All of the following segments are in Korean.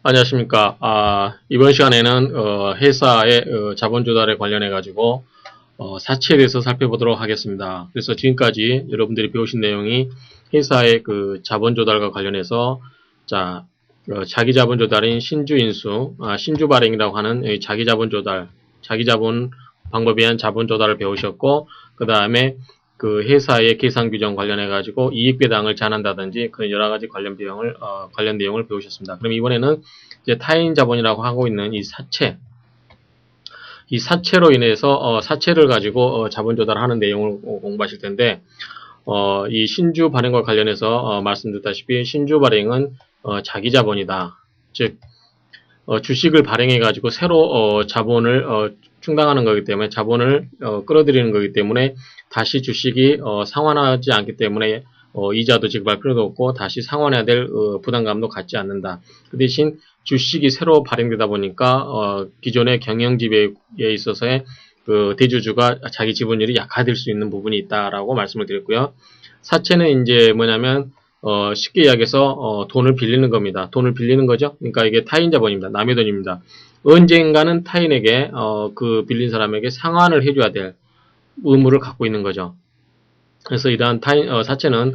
안녕하십니까. 이번 시간에는 회사의 자본 조달에 관련해 가지고 사채에 대해서 살펴보도록 하겠습니다. 그래서 지금까지 여러분들이 배우신 내용이 회사의 그 자본 조달과 관련해서 자 자기 자본 조달인 신주 인수, 신주 발행이라고 하는 이 자기 자본 조달, 자기 자본 방법에 의한 자본 조달을 배우셨고, 그 다음에 그 회사의 계산 규정 관련해 가지고 이익 배당을 제한한다든지 그런 여러 가지 관련 내용을 배우셨습니다. 그럼 이번에는 이제 타인 자본이라고 하고 있는 이 사채로 인해서 사채를 가지고 자본 조달하는 내용을 공부하실 텐데, 이 신주 발행과 관련해서 말씀드렸다시피 신주 발행은 자기 자본이다. 즉 주식을 발행해 가지고 새로 자본을 충당하는 거기 때문에, 자본을 끌어들이는 거기 때문에 다시 주식이 상환하지 않기 때문에 이자도 지급할 필요도 없고 다시 상환해야 될 부담감도 갖지 않는다. 그 대신 주식이 새로 발행되다 보니까 기존의 경영 지배에 있어서의 그 대주주가 자기 지분율이 약화될 수 있는 부분이 있다라고 말씀을 드렸고요. 사채는 이제 뭐냐면 쉽게 이야기해서 돈을 빌리는 겁니다. 돈을 빌리는 거죠. 그러니까 이게 타인 자본입니다. 남의 돈입니다. 언젠가는 타인에게 그 빌린 사람에게 상환을 해줘야 될 의무를 갖고 있는 거죠. 그래서 이러한 사채는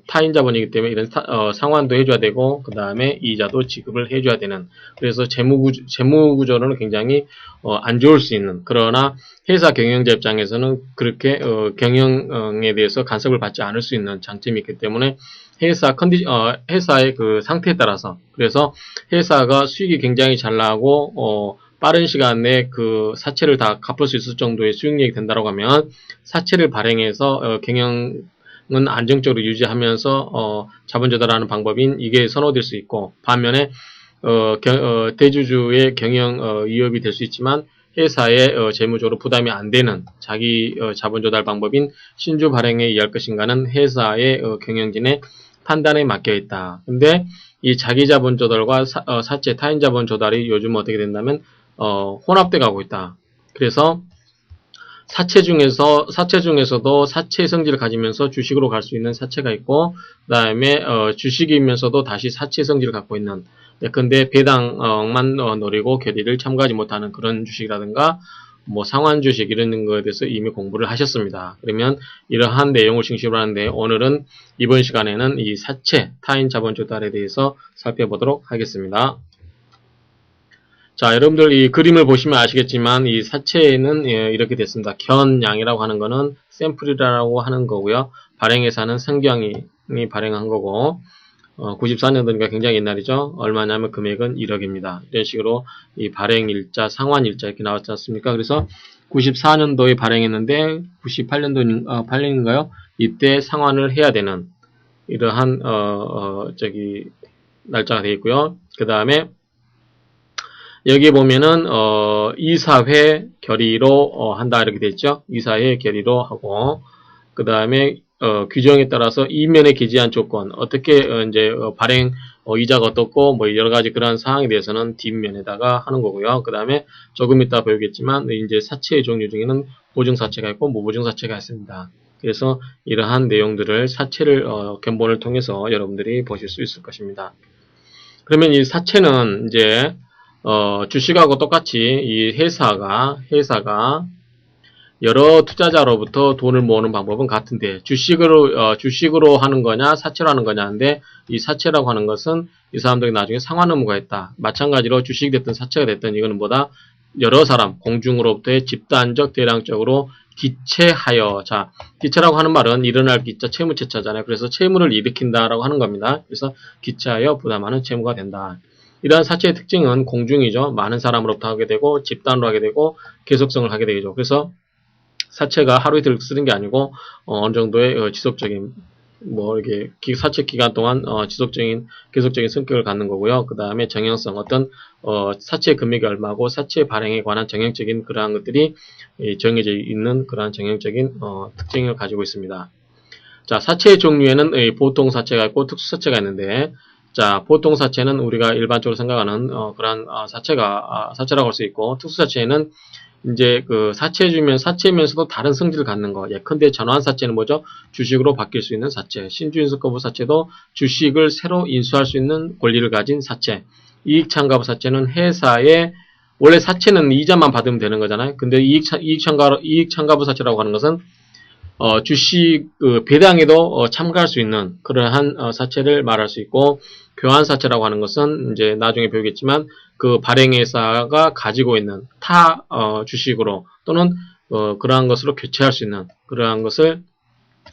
타인 자본이기 때문에 이런 상환도 해줘야 되고, 그 다음에 이자도 지급을 해줘야 되는, 그래서 재무 구조로는 굉장히 안 좋을 수 있는, 그러나 회사 경영자 입장에서는 그렇게 경영에 대해서 간섭을 받지 않을 수 있는 장점이 있기 때문에 회사의 그 상태에 따라서, 그래서 회사가 수익이 굉장히 잘 나고 빠른 시간 내에 그 사채를 다 갚을 수 있을 정도의 수익률이 된다고 하면 사채를 발행해서 경영은 안정적으로 유지하면서 자본 조달하는 방법인 이게 선호될 수 있고, 반면에 대주주의 경영 위협이 될 수 있지만 회사의 재무적으로 부담이 안 되는 자기 자본 조달 방법인 신주 발행에 의할 것인가는 회사의 경영진의 판단에 맡겨 있다. 근데 이 자기 자본 조달과 사채 타인 자본 조달이 요즘 어떻게 된다면 혼합돼 가고 있다. 그래서 사채 중에서도 사채 성질을 가지면서 주식으로 갈 수 있는 사채가 있고, 그 다음에 주식이면서도 다시 사채 성질을 갖고 있는, 근데 배당만 노리고 결의를 참가하지 못하는 그런 주식이라든가 뭐 상환 주식 이런 거에 대해서 이미 공부를 하셨습니다. 그러면 이러한 내용을 중심으로 하는데, 오늘은 이번 시간에는 이 사채 타인 자본 조달에 대해서 살펴보도록 하겠습니다. 자, 여러분들 이 그림을 보시면 아시겠지만 이 사채는 이렇게 됐습니다. 견양이라고 하는 거는 샘플이라고 하는 거고요. 발행회사는 성경이 발행한 거고, 94년도니까 굉장히 옛날이죠. 얼마냐면 금액은 1억입니다. 이런 식으로 이 발행일자, 상환일자 이렇게 나왔지 않습니까? 그래서 94년도에 발행했는데 98년도 발행인가요? 이때 상환을 해야 되는 이러한 날짜가 되어 있고요. 그 다음에 여기 보면은 이사회 결의로 한다 이렇게 되어 있죠. 이사회 결의로 하고, 그 다음에 규정에 따라서 이면에 기재한 조건, 어떻게 이제 발행 이자가 어떻고 뭐 여러 가지 그런 사항에 대해서는 뒷면에다가 하는 거고요. 그 다음에 조금 이따 배우겠지만 이제 사채의 종류 중에는 보증 사채가 있고 무보증 사채가 있습니다. 그래서 이러한 내용들을 사채를 견본을 통해서 여러분들이 보실 수 있을 것입니다. 그러면 이 사채는 이제 주식하고 똑같이 이 회사가 여러 투자자로부터 돈을 모으는 방법은 같은데, 주식으로 하는 거냐 사채로 하는 거냐인데, 이 사채라고 하는 것은 이 사람들이 나중에 상환 의무가 있다. 마찬가지로 주식이 됐든 사채가 됐든 이거는 뭐다? 여러 사람 공중으로부터의 집단적 대량적으로 기채하여, 자, 기채라고 하는 말은 일어날 기차 채무채차잖아요. 그래서 채무를 일으킨다라고 하는 겁니다. 그래서 기채하여 부담하는 채무가 된다. 이러한 사채의 특징은 공중이죠. 많은 사람으로부터 하게 되고 집단으로 하게 되고 계속성을 하게 되죠. 그래서 사채가 하루 이틀 쓰는 게 아니고 어느 정도의 지속적인 뭐 이렇게 사채 기간 동안 지속적인 계속적인 성격을 갖는 거고요. 그 다음에 정형성, 어떤 사채 금액이 얼마고 사채 발행에 관한 정형적인 그러한 것들이 정해져 있는 그러한 정형적인 특징을 가지고 있습니다. 자, 사채의 종류에는 보통 사채가 있고 특수 사채가 있는데, 자, 보통 사채는 우리가 일반적으로 생각하는 그러한 사채라고 할 수 있고, 특수 사채는 이제 그 사채면서도 다른 성질을 갖는 거. 예컨대 전환 사채는 뭐죠? 주식으로 바뀔 수 있는 사채. 신주인수 거부 사채도 주식을 새로 인수할 수 있는 권리를 가진 사채. 이익참가부 사채는 회사의 원래 사채는 이자만 받으면 되는 거잖아요. 근데 이익참가부 사채라고 하는 것은 주식 배당에도 참가할 수 있는 그러한 사채를 말할 수 있고, 교환사채라고 하는 것은 이제 나중에 배우겠지만 그 발행회사가 가지고 있는 타 주식으로 또는 그러한 것으로 교체할 수 있는 그러한 것을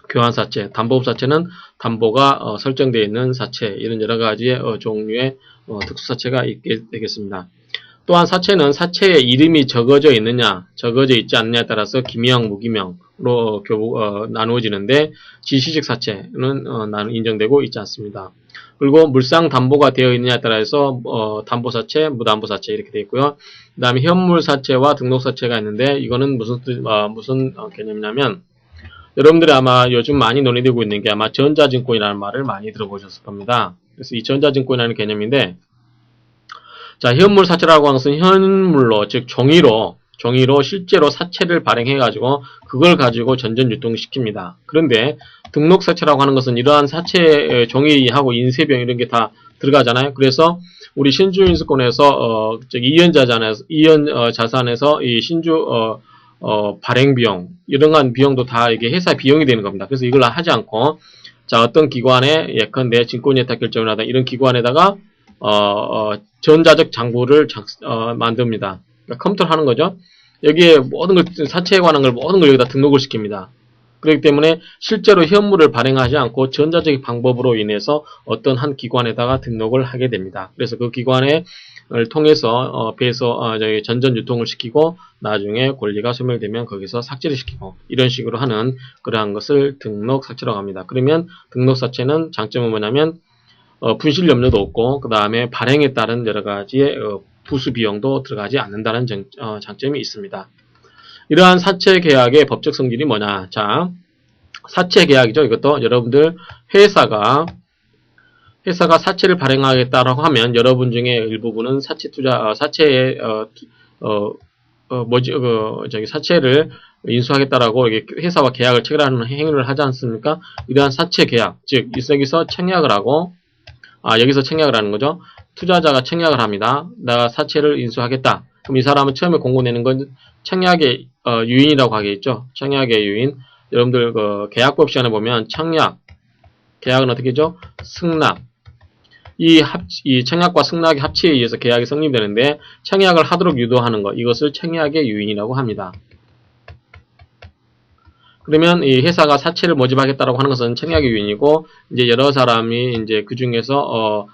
교환사채, 담보사채는 담보가 설정되어 있는 사채, 이런 여러 가지의 종류의 특수사채가 있게 되겠습니다. 또한 사채는 사채의 이름이 적어져 있느냐, 적어져 있지 않느냐에 따라서 기명, 무기명으로 나누어지는데, 지시식 사채는 인정되고 있지 않습니다. 그리고 물상 담보가 되어 있느냐에 따라서 담보사채, 무담보사채 이렇게 되어 있고요. 그 다음에 현물사채와 등록사채가 있는데, 이거는 무슨 개념이냐면, 여러분들이 아마 요즘 많이 논의되고 있는 게 아마 전자증권이라는 말을 많이 들어보셨을 겁니다. 그래서 이 전자증권이라는 개념인데, 자, 현물 사채라고 하는 것은 현물로, 즉 종이로 실제로 사채를 발행해가지고 그걸 가지고 전전 유통시킵니다. 그런데 등록 사채라고 하는 것은 이러한 사채 종이하고 인쇄비용 이런 게 다 들어가잖아요. 그래서 우리 신주인수권에서 이연 자산에서 이 신주 발행 비용 이런 비용도 다 이게 회사 비용이 되는 겁니다. 그래서 이걸 하지 않고, 자, 어떤 기관에 예컨대 증권예탁결정을 하다 이런 기관에다가 전자적 장부를 만듭니다. 그러니까 컴퓨터를 하는 거죠. 여기에 모든 걸, 사채에 관한 걸 모든 걸 여기다 등록을 시킵니다. 그렇기 때문에 실제로 현물을 발행하지 않고 전자적 방법으로 인해서 어떤 한 기관에다가 등록을 하게 됩니다. 그래서 그 기관을 통해서 전전 유통을 시키고 나중에 권리가 소멸되면 거기서 삭제를 시키고 이런 식으로 하는 그러한 것을 등록 삭제라고 합니다. 그러면 등록 삭제는 장점은 뭐냐면 분실 염려도 없고, 그 다음에 발행에 따른 여러 가지의 부수 비용도 들어가지 않는다는 장점이 있습니다. 이러한 사채 계약의 법적 성질이 뭐냐? 자, 사채 계약이죠. 이것도 여러분들 회사가 사채를 발행하겠다라고 하면 여러분 중에 일부분은 사채에 사채를 인수하겠다라고 회사와 계약을 체결하는 행위를 하지 않습니까? 이러한 사채 계약, 즉 여기서 청약을 하고, 여기서 청약을 하는 거죠. 투자자가 청약을 합니다. 내가 사채를 인수하겠다. 그럼 이 사람은 처음에 공고 내는 건 청약의 유인이라고 하겠죠. 청약의 유인. 여러분들 계약법 시간에 보면 계약은 어떻게 하죠? 승낙. 이 청약과 승낙의 합치에 의해서 계약이 성립되는데, 청약을 하도록 유도하는 것, 이것을 청약의 유인이라고 합니다. 그러면 이 회사가 사채를 모집하겠다라고 하는 것은 청약의 유인이고, 이제 여러 사람이 이제 그 중에서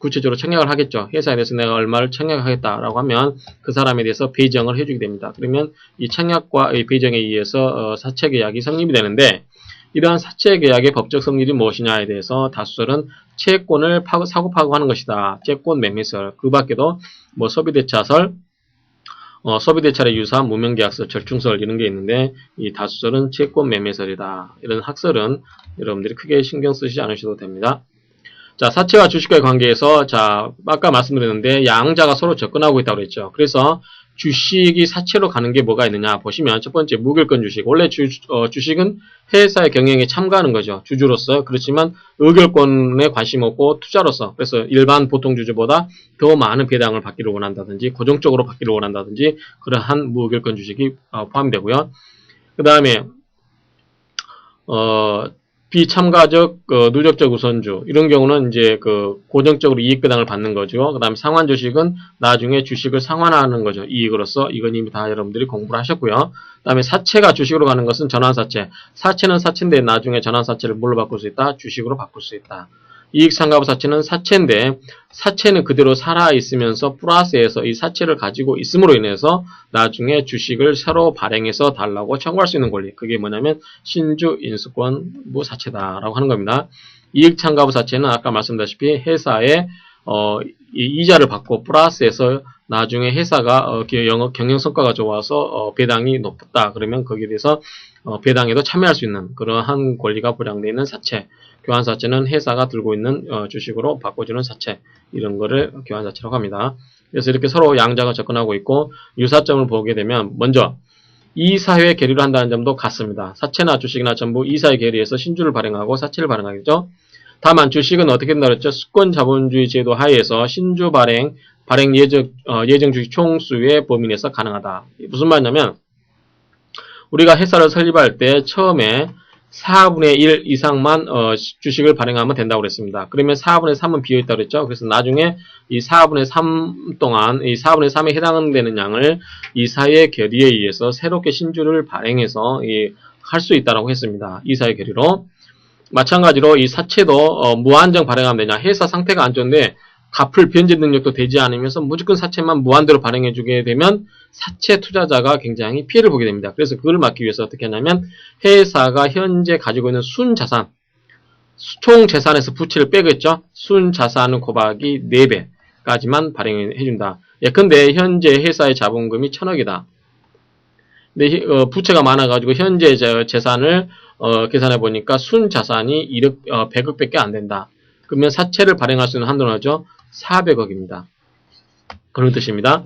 구체적으로 청약을 하겠죠. 회사에 대해서 내가 얼마를 청약하겠다라고 하면 그 사람에 대해서 배정을 해주게 됩니다. 그러면 이 청약과 이 배정에 의해서 사채 계약이 성립이 되는데, 이러한 사채 계약의 법적 성질이 무엇이냐에 대해서 다수설은 채권을 사고 파고 하는 것이다. 채권 매매설, 그 밖에도 뭐 소비대차설, 소비대차에 유사한 무명계약설, 절충설 이런 게 있는데, 이 다수설은 채권 매매설이다. 이런 학설은 여러분들이 크게 신경 쓰시지 않으셔도 됩니다. 자, 사채와 주식과의 관계에서, 자, 아까 말씀드렸는데 양자가 서로 접근하고 있다고 그랬죠. 그래서 주식이 사채로 가는 게 뭐가 있느냐 보시면, 첫 번째 무결권 주식. 원래 주식은 회사의 경영에 참가하는 거죠. 주주로서. 그렇지만 의결권에 관심 없고 투자로서, 그래서 일반 보통 주주보다 더 많은 배당을 받기를 원한다든지 고정적으로 받기를 원한다든지 그러한 무결권 주식이 포함이 되고요. 그 다음에 비참가적 누적적 우선주, 이런 경우는 이제 고정적으로 이익 배당을 받는 거죠. 그 다음에 상환 주식은 나중에 주식을 상환하는 거죠. 이익으로서. 이건 이미 다 여러분들이 공부를 하셨고요. 그 다음에 사채가 주식으로 가는 것은 전환사채. 사채는 사채인데 나중에 전환사채를 뭘로 바꿀 수 있다? 주식으로 바꿀 수 있다. 이익상가부 사채는 사채인데, 사채는 그대로 살아있으면서 플러스해서 이 사채를 가지고 있음으로 인해서 나중에 주식을 새로 발행해서 달라고 청구할 수 있는 권리. 그게 뭐냐면 신주인수권부 사채다라고 하는 겁니다. 이익상가부 사채는 아까 말씀드렸다시피 회사에 이자를 받고 플러스해서 나중에 회사가 경영 성과가 좋아서 배당이 높다. 그러면 거기에 대해서 배당에도 참여할 수 있는 그러한 권리가 보장되어 있는 사채. 교환사채는 회사가 들고 있는 주식으로 바꿔주는 사채, 이런 거를 교환사채라고 합니다. 그래서 이렇게 서로 양자가 접근하고 있고, 유사점을 보게 되면 먼저 이사회 계류를 한다는 점도 같습니다. 사채나 주식이나 전부 이사회 계류해서 신주를 발행하고 사채를 발행하겠죠. 다만 주식은 어떻게 된다 그랬죠? 수권 자본주의 제도 하에서 신주 발행 예정 주식 총수의 범위 내에서 가능하다. 무슨 말이냐면 우리가 회사를 설립할 때 처음에 4분의 1 이상만 주식을 발행하면 된다고 그랬습니다. 그러면 4분의 3은 비어있다고 그랬죠. 그래서 나중에 이 4분의 3 동안 이 4분의 3에 해당되는 양을 이사의 결의에 의해서 새롭게 신주를 발행해서 할 수 있다고 했습니다. 이사의 결의로. 마찬가지로 이 사채도 무한정 발행하면 되냐. 회사 상태가 안 좋은데 갚을 변제 능력도 되지 않으면서 무조건 사채만 무한대로 발행해주게 되면 사채 투자자가 굉장히 피해를 보게 됩니다. 그래서 그걸 막기 위해서 어떻게 하냐면 회사가 현재 가지고 있는 순자산, 총 재산에서 부채를 빼겠죠. 순자산 곱하기 4배까지만 발행해준다. 예컨대 현재 회사의 자본금이 1000억이다. 근데 부채가 많아가지고 현재 재산을 계산해 보니까 순자산이 100억밖에 안 된다. 그러면 사채를 발행할 수 있는 한도는 하죠? 400억입니다. 그런 뜻입니다.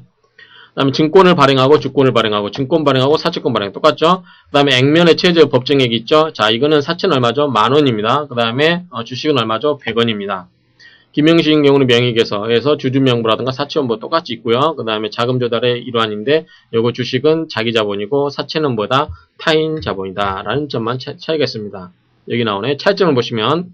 그 다음에 증권을 발행하고 주권을 발행하고 증권 발행하고 사채권 발행 똑같죠? 그 다음에 액면의 최저 법정액이 있죠? 자, 이거는 사채는 얼마죠? 10,000원입니다. 그 다음에 주식은 얼마죠? 100원입니다. 김영식인 경우는 명의계서에서 주주명부라든가 사채원부 똑같이 있고요. 그 다음에 자금 조달의 일환인데 요거 주식은 자기 자본이고 사채는 뭐다? 타인 자본이다. 라는 점만 차이가 있습니다. 여기 나오네. 차이점을 보시면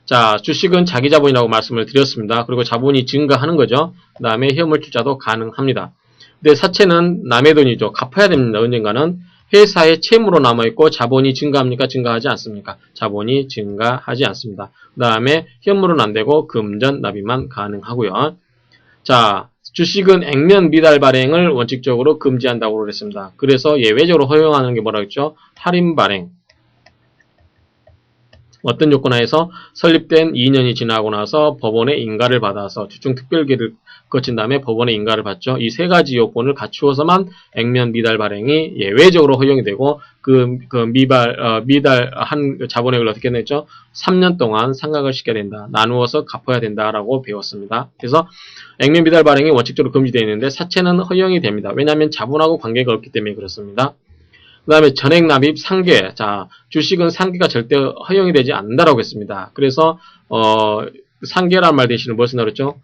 자, 주식은 자기 자본이라고 말씀을 드렸습니다. 그리고 자본이 증가하는 거죠. 그 다음에 현물 투자도 가능합니다. 근데 사채는 남의 돈이죠. 갚아야 됩니다. 언젠가는. 회사에 채무로 남아있고 자본이 증가합니까? 증가하지 않습니까? 자본이 증가하지 않습니다. 그 다음에 현물은 안 되고 금전 납입만 가능하고요. 자, 주식은 액면 미달 발행을 원칙적으로 금지한다고 그랬습니다. 그래서 예외적으로 허용하는 게 뭐라고 했죠? 할인 발행. 어떤 요건하에서 설립된 2년이 지나고 나서 법원의 인가를 받아서 주중 특별기를 거친 다음에 법원의 인가를 받죠. 이 세 가지 요건을 갖추어서만 액면 미달 발행이 예외적으로 허용이 되고 미달한 자본액을 어떻게 냈죠? 3년 동안 상각을 시켜야 된다. 나누어서 갚아야 된다라고 배웠습니다. 그래서 액면 미달 발행이 원칙적으로 금지되어 있는데 사채는 허용이 됩니다. 왜냐하면 자본하고 관계가 없기 때문에 그렇습니다. 그 다음에 전액 납입 상계. 자, 주식은 상계가 절대 허용이 되지 않는다라고 했습니다. 그래서 상계란 말 대신에 뭘 쓴다고 그랬죠?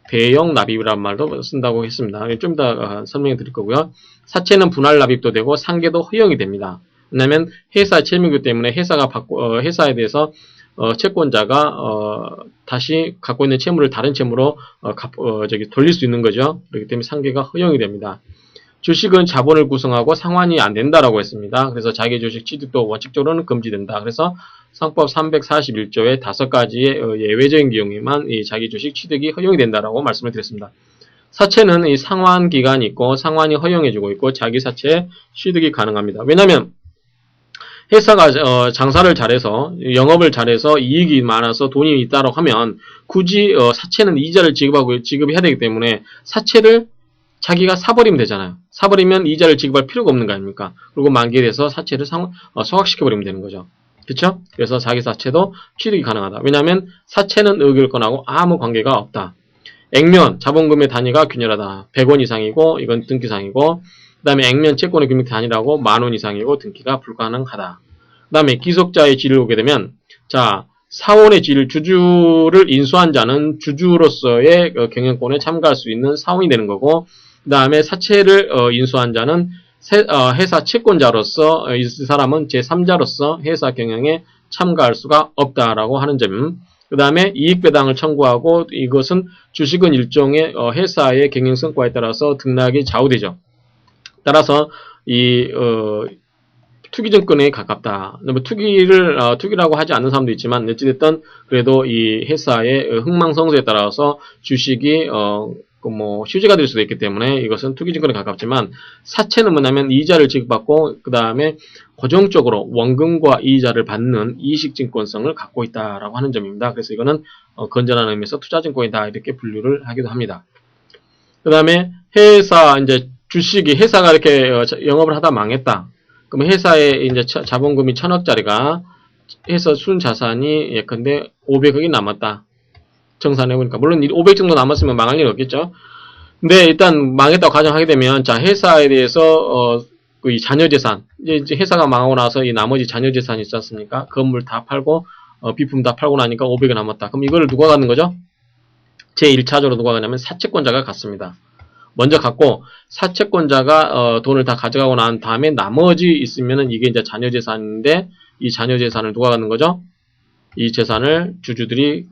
대형 납입이란 말도 쓴다고 했습니다. 좀 이따 설명해 드릴 거고요. 사채는 분할 납입도 되고 상계도 허용이 됩니다. 왜냐하면 회사 채무이기 때문에 회사에 대해서 채권자가 다시 갖고 있는 채무를 다른 채무로 돌릴 수 있는 거죠. 그렇기 때문에 상계가 허용이 됩니다. 주식은 자본을 구성하고 상환이 안 된다라고 했습니다. 그래서 자기 주식 취득도 원칙적으로는 금지된다. 그래서 상법 341조의 5가지의 예외적인 경우에만 이 자기 주식 취득이 허용이 된다라고 말씀을 드렸습니다. 사채는 이 상환 기간이 있고 상환이 허용해주고 있고 자기 사채 취득이 가능합니다. 왜냐하면 회사가 장사를 잘해서 영업을 잘해서 이익이 많아서 돈이 있다고 하면 굳이 사채는 이자를 지급해야 되기 때문에 사채를 자기가 사버리면 되잖아요. 사버리면 이자를 지급할 필요가 없는 거 아닙니까? 그리고 만기에 대해서 사채를 소각시켜버리면 되는 거죠. 그쵸? 그래서 자기 사채도 취득이 가능하다. 왜냐하면 사채는 의결권하고 아무 관계가 없다. 액면, 자본금의 단위가 균열하다. 100원 이상이고 이건 등기상이고 그 다음에 액면 채권의 금액 단위라고 10,000원 이상이고 등기가 불가능하다. 그 다음에 기속자의 질을 보게 되면 자, 사원의 질, 주주를 인수한 자는 주주로서의 경영권에 참가할 수 있는 사원이 되는 거고 그 다음에 사채를 인수한 자는 회사 채권자로서 이 사람은 제3자로서 회사 경영에 참가할 수가 없다라고 하는 점. 그 다음에 이익배당을 청구하고 이것은 주식은 일종의 회사의 경영 성과에 따라서 등락이 좌우되죠. 따라서 이 투기증권에 가깝다. 투기라고 하지 않는 사람도 있지만 어찌됐든 그래도 이 회사의 흥망성쇠에 따라서 주식이 휴지가 될 수도 있기 때문에 이것은 투기증권에 가깝지만 사채는 뭐냐면 이자를 지급받고 그 다음에 고정적으로 원금과 이자를 받는 이식증권성을 갖고 있다라고 하는 점입니다. 그래서 이거는 건전한 의미에서 투자증권이다 이렇게 분류를 하기도 합니다. 그 다음에 주식이 회사가 이렇게 영업을 하다 망했다. 그럼 회사에 이제 자본금이 1,000억짜리가 해서 순자산이 예컨대 500억이 남았다. 정산해보니까. 물론 500 정도 남았으면 망할 일 없겠죠. 근데 일단 망했다고 가정하게 되면, 자, 회사에 대해서, 이 자녀재산. 이제 회사가 망하고 나서 이 나머지 자녀재산이 있지 않습니까? 건물 다 팔고, 비품 다 팔고 나니까 500이 남았다. 그럼 이거를 누가 갖는 거죠? 제1차적으로 누가 갖냐면 사채권자가 갖습니다. 먼저 갖고 사채권자가 돈을 다 가져가고 난 다음에 나머지 있으면은 이게 이제 자녀재산인데 이 자녀재산을 누가 갖는 거죠? 이 재산을 주주들이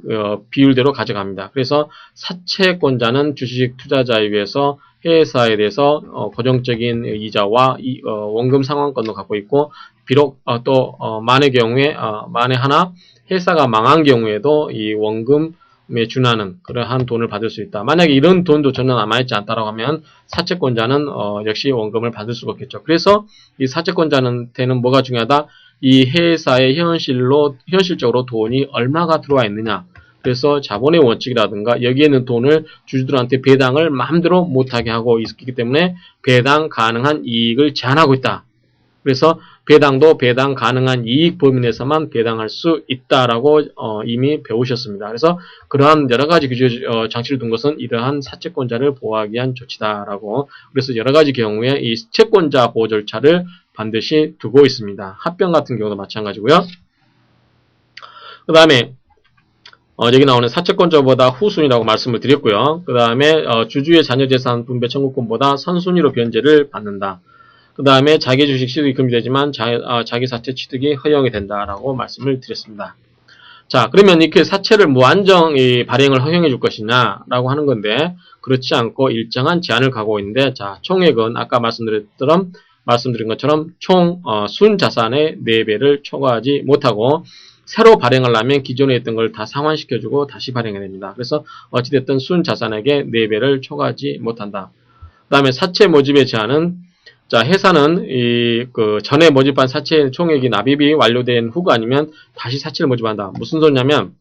비율대로 가져갑니다. 그래서 사채권자는 주식 투자자에 의해서 회사에 대해서 고정적인 이자와 원금 상환권도 갖고 있고, 비록 또 만의 경우에 만에 하나 회사가 망한 경우에도 이 원금에 준하는 그러한 돈을 받을 수 있다. 만약에 이런 돈도 전혀 남아있지 않다라고 하면 사채권자는 역시 원금을 받을 수가 없겠죠. 그래서 이 사채권자한테는 뭐가 중요하다? 이 회사에 현실적으로 돈이 얼마가 들어와 있느냐. 그래서 자본의 원칙이라든가 여기에 있는 돈을 주주들한테 배당을 마음대로 못하게 하고 있기 때문에 배당 가능한 이익을 제한하고 있다. 그래서 배당도 배당 가능한 이익 범위 내에서만 배당할 수 있다라고 이미 배우셨습니다. 그래서 그러한 여러 가지 규제 장치를 둔 것은 이러한 사채권자를 보호하기 위한 조치다라고. 그래서 여러 가지 경우에 이 채권자 보호 절차를 반드시 두고 있습니다. 합병 같은 경우도 마찬가지고요. 그 다음에 여기 나오는 사채권자보다 후순위라고 말씀을 드렸고요. 그 다음에 주주의 자녀재산 분배 청구권보다 선순위로 변제를 받는다. 그 다음에 자기 주식 취득이 금지되지만 자기 사채 취득이 허용이 된다라고 말씀을 드렸습니다. 자, 그러면 이렇게 사채를 무한정 발행을 허용해 줄 것이냐라고 하는 건데, 그렇지 않고 일정한 제한을 가고 있는데, 자, 총액은 아까 말씀드린 것처럼 총 순자산의 4배를 초과하지 못하고, 새로 발행을 하면 기존에 있던 걸 다 상환시켜주고 다시 발행해야 됩니다. 그래서 어찌됐든 순자산액의 4배를 초과하지 못한다. 그 다음에 사채 모집의 제한은, 자, 회사는 전에 모집한 사채 총액이 납입이 완료된 후가 아니면 다시 사채를 모집한다. 무슨 소리냐면,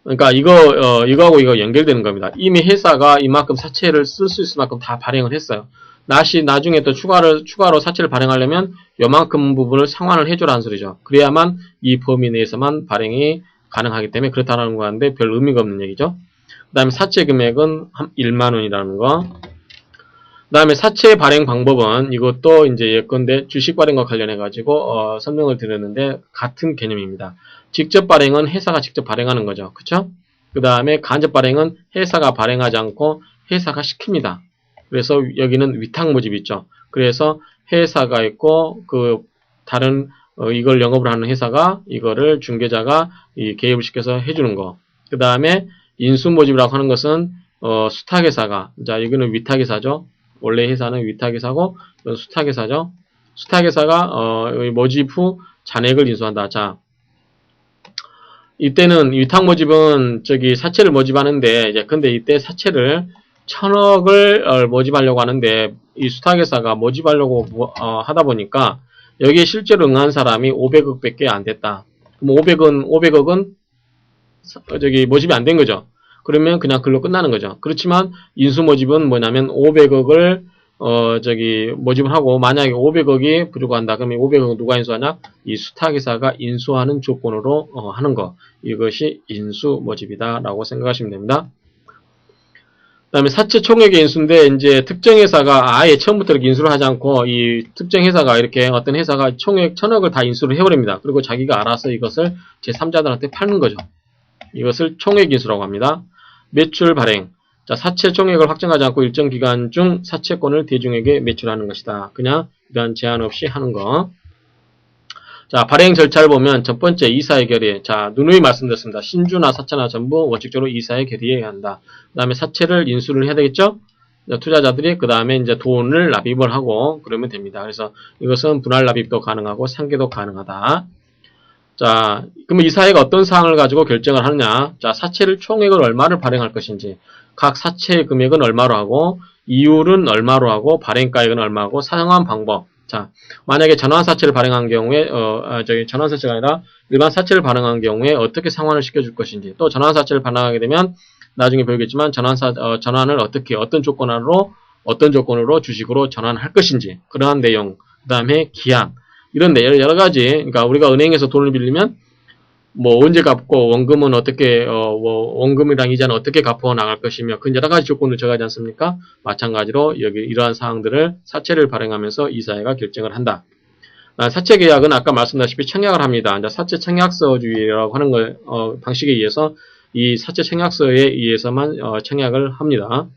그러니까 이거하고 이거 연결되는 겁니다. 이미 회사가 이만큼 사채를 쓸 수 있을 만큼 다 발행을 했어요. 나중에 또 추가로 사채를 발행하려면 요만큼 부분을 상환을 해줘라는 소리죠. 그래야만 이 범위 내에서만 발행이 가능하기 때문에 그렇다는 건데 별 의미가 없는 얘기죠. 그 다음에 사채 금액은 한 1만원이라는 거. 그 다음에 사채 발행 방법은 이것도 이제 예컨대 주식 발행과 관련해가지고 설명을 드렸는데 같은 개념입니다. 직접 발행은 회사가 직접 발행하는 거죠. 그쵸? 그 다음에 간접 발행은 회사가 발행하지 않고 회사가 시킵니다. 그래서 여기는 위탁 모집이 있죠. 그래서 회사가 있고 다른 이걸 영업을 하는 회사가 이거를 중개자가 개입을 시켜서 해주는 거. 그 다음에 인수 모집이라고 하는 것은 수탁회사가, 자, 여기는 위탁회사죠. 원래 회사는 위탁회사고 이건 수탁회사죠. 수탁회사가 모집 후 잔액을 인수한다. 자, 이때는 위탁 모집은 사채를 모집하는데, 이제 근데 이때 사채를 1000억을 모집하려고 하는데 이 수탁회사가 모집하려고 하다 보니까 여기에 실제로 응한 사람이 500억밖에 안 됐다. 그럼 500억은 모집이 안 된 거죠. 그러면 그냥 글로 끝나는 거죠. 그렇지만 인수 모집은 뭐냐면 500억을 모집을 하고 만약에 500억이 부족한다. 그러면 500억 누가 인수하냐? 이 수탁회사가 인수하는 조건으로 하는 거. 이것이 인수 모집이다라고 생각하시면 됩니다. 그 다음에 사채 총액의 인수인데, 이제 특정 회사가 아예 처음부터 이렇게 인수를 하지 않고, 이 특정 회사가 이렇게 어떤 회사가 총액 1000억을 다 인수를 해버립니다. 그리고 자기가 알아서 이것을 제3자들한테 파는 거죠. 이것을 총액 인수라고 합니다. 매출 발행. 자, 사채 총액을 확정하지 않고 일정 기간 중 사채권을 대중에게 매출하는 것이다. 그냥 이러한 제한 없이 하는 거. 자, 발행 절차를 보면 첫 번째 이사의 결의. 자, 누누이 말씀드렸습니다. 신주나 사채나 전부 원칙적으로 이사의 결의해야 한다. 그 다음에 사채를 인수를 해야 되겠죠? 투자자들이 그 다음에 이제 돈을 납입을 하고 그러면 됩니다. 그래서 이것은 분할 납입도 가능하고 상계도 가능하다. 자, 그러면 이사회가 어떤 사항을 가지고 결정을 하느냐? 자, 사채를 총액을 얼마를 발행할 것인지, 각 사채 금액은 얼마로 하고, 이율은 얼마로 하고, 발행가액은 얼마고, 사용한 방법. 자, 만약에 전환사채를 발행한 경우에, 전환사채가 아니라 일반 사채를 발행한 경우에 어떻게 상환을 시켜줄 것인지, 또 전환사채를 발행하게 되면 나중에 배우겠지만 전환을 어떤 조건으로 주식으로 전환할 것인지, 그러한 내용, 그 다음에 기한, 이런 여러 가지, 그러니까 우리가 은행에서 돈을 빌리면 뭐 언제 갚고 원금은 어떻게 원금이랑 이자는 어떻게 갚아 나갈 것이며 그 여러 가지 조건을 정하지 않습니까? 마찬가지로 여기 이러한 사항들을 사채를 발행하면서 이사회가 결정을 한다. 사채 계약은 아까 말씀드렸다시피 청약을 합니다. 이제 사채 청약서주의라고 하는 걸, 방식에 의해서 이 사채 청약서에 의해서만 청약을 합니다.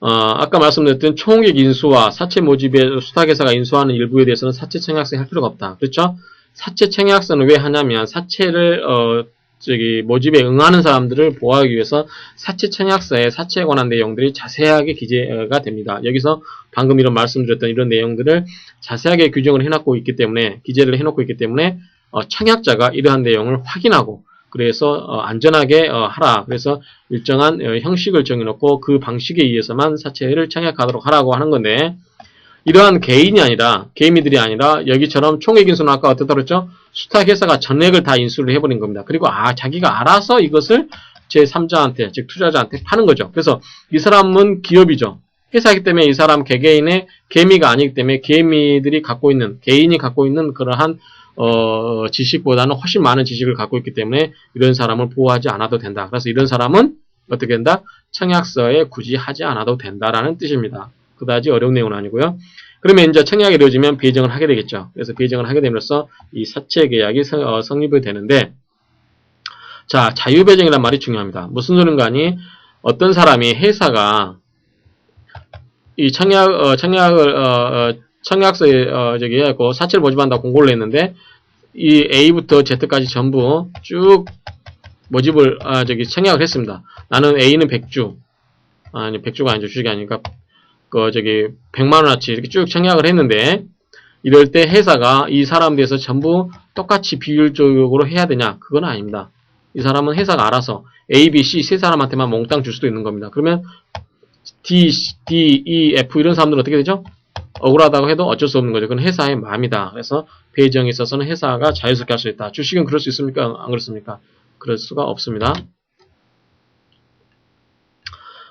아까 말씀드렸던 총액 인수와 사채 모집에 수탁회사가 인수하는 일부에 대해서는 사채 청약서에 할 필요가 없다. 그렇죠? 사채 청약서는 왜 하냐면 사채를 모집에 응하는 사람들을 보호하기 위해서 사채 청약서에 사채에 관한 내용들이 자세하게 기재가 됩니다. 여기서 방금 이런 말씀드렸던 이런 내용들을 자세하게 규정을 해놓고 있기 때문에 기재를 해놓고 있기 때문에 청약자가 이러한 내용을 확인하고 그래서 안전하게 하라. 그래서 일정한 형식을 정해놓고 그 방식에 의해서만 사채를 청약하도록 하라고 하는 건데 이러한 개인이 아니라 개미들이 아니라 여기처럼 총액 인수는 아까 어떻다 그랬죠? 수탁회사가 전액을 다 인수를 해버린 겁니다. 그리고 자기가 알아서 이것을 제3자한테 즉 투자자한테 파는 거죠. 그래서 이 사람은 기업이죠. 회사이기 때문에 이 사람 개개인의 개미가 아니기 때문에 개미들이 갖고 있는 개인이 갖고 있는 그러한 지식보다는 훨씬 많은 지식을 갖고 있기 때문에 이런 사람을 보호하지 않아도 된다. 그래서 이런 사람은 어떻게 된다? 청약서에 굳이 하지 않아도 된다라는 뜻입니다. 그다지 어려운 내용은 아니고요. 그러면 이제 청약이 이루어지면 배정을 하게 되겠죠. 그래서 배정을 하게 됨으로써 이 사채 계약이 성립이 되는데, 자, 자유배정이란 말이 중요합니다. 무슨 소린가 하니, 어떤 사람이 회사가 이 청약서에 해갖고 사채를 모집한다고 공고를 했는데, 이 A부터 Z까지 전부 쭉 모집을, 청약을 했습니다. 나는 A는 100주, 아니, 100주가 아니죠. 주식이 아니니까, 100만원어치 이렇게 쭉 청약을 했는데, 이럴 때 회사가 이 사람들에서 전부 똑같이 비율적으로 해야 되냐? 그건 아닙니다. 이 사람은 회사가 알아서 A, B, C 세 사람한테만 몽땅 줄 수도 있는 겁니다. 그러면 D, E, F 이런 사람들은 어떻게 되죠? 억울하다고 해도 어쩔 수 없는 거죠. 그건 회사의 마음이다. 그래서 배정에 있어서는 회사가 자유스럽게 할 수 있다. 주식은 그럴 수 있습니까? 안 그렇습니까? 그럴 수가 없습니다.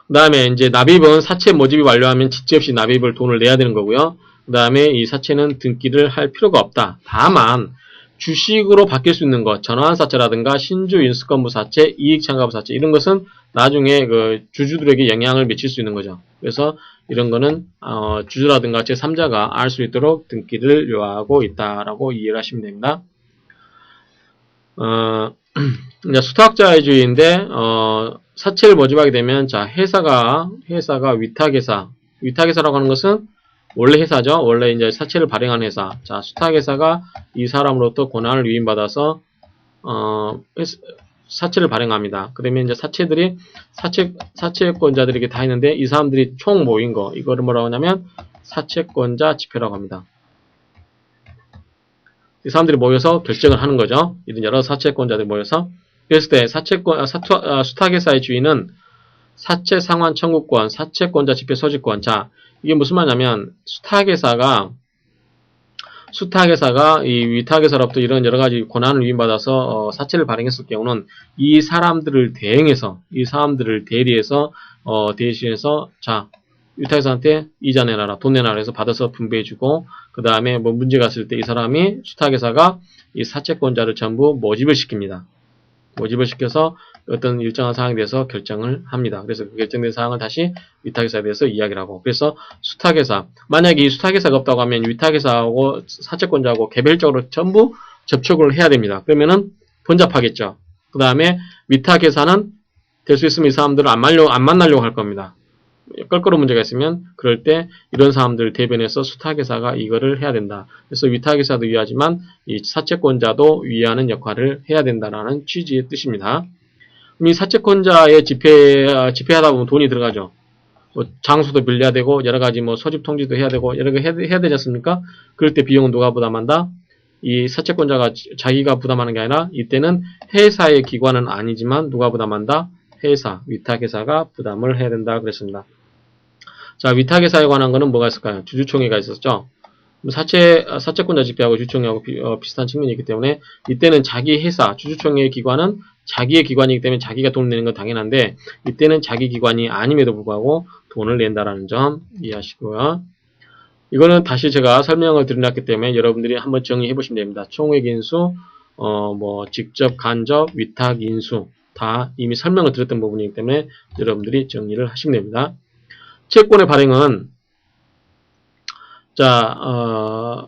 그 다음에 이제 납입은 사채 모집이 완료하면 지체 없이 납입을 돈을 내야 되는 거고요. 그 다음에 이 사채는 등기를 할 필요가 없다. 다만 주식으로 바뀔 수 있는 것, 전환사채라든가 신주 인수권부 사채, 이익창가부 사채 이런 것은 나중에 그 주주들에게 영향을 미칠 수 있는 거죠. 그래서 이런 거는 주주라든가 제3자가 알 수 있도록 등기를 요하고 있다라고 이해를 하시면 됩니다. 이제 수탁자의주의인데 사채를 모집하게 되면 자 회사가 위탁회사라고 하는 것은 원래 회사죠. 원래 이제 사채를 발행한 회사. 자 수탁회사가 이 사람으로부터 권한을 위임받아서 사채를 발행합니다. 그러면 이제 사채권자들에게 다 있는데 이 사람들이 총 모인 거 이거를 뭐라고 하냐면 사채권자 지표라고 합니다. 이 사람들이 모여서 결정을 하는 거죠. 이런 여러 사채권자들이 모여서. 그랬을 때 수탁회사의 주인은 사채 상환 청구권, 사채권자 지표 소지권. 자, 이게 무슨 말이냐면 수탁회사가 이 위탁회사로부터 이런 여러 가지 권한을 위임받아서 사채를 발행했을 경우는 이 사람들을 대행해서 대신해서 자 위탁회사한테 이자 내놔라, 돈 내놔라 해서 받아서 분배해주고 그 다음에 뭐 문제가 있을 때 이 사람이 수탁회사가 이 사채권자를 전부 모집을 시킵니다. 모집을 시켜서 어떤 일정한 사항에 대해서 결정을 합니다. 그래서 그 결정된 사항을 다시 위탁회사에 대해서 이야기를 하고 그래서 수탁회사 만약에 이 수탁회사가 없다고 하면 위탁회사하고 사채권자하고 개별적으로 전부 접촉을 해야 됩니다. 그러면은 번잡하겠죠. 그 다음에 위탁회사는 될 수 있으면 이 사람들을 안 만나려고 할 겁니다. 껄끄러운 문제가 있으면 그럴 때 이런 사람들을 대변해서 수탁회사가 이거를 해야 된다. 그래서 위탁회사도 위하지만 이 사채권자도 위하는 역할을 해야 된다라는 취지의 뜻입니다. 이 사채권자의 집회하다 보면 돈이 들어가죠. 뭐 장소도 빌려야 되고 여러 가지 뭐 소집 통지도 해야 되고 여러 개 해야 되지 않습니까? 그럴 때 비용은 누가 부담한다? 이 사채권자가 자기가 부담하는 게 아니라 이때는 회사의 기관은 아니지만 누가 부담한다? 위탁회사가 부담을 해야 된다 그랬습니다. 자, 위탁회사에 관한 거는 뭐가 있을까요? 주주총회가 있었죠. 사채권자 집회하고 주주총회하고 비슷한 측면이 있기 때문에 이때는 자기 회사, 주주총회의 기관은 자기의 기관이기 때문에 자기가 돈을 내는 건 당연한데 이때는 자기 기관이 아님에도 불구하고 돈을 낸다라는 점 이해하시고요. 이거는 다시 제가 설명을 드려놨기 때문에 여러분들이 한번 정리해 보시면 됩니다. 총액 인수, 뭐 직접 간접 위탁 인수 다 이미 설명을 드렸던 부분이기 때문에 여러분들이 정리를 하시면 됩니다. 채권의 발행은 자,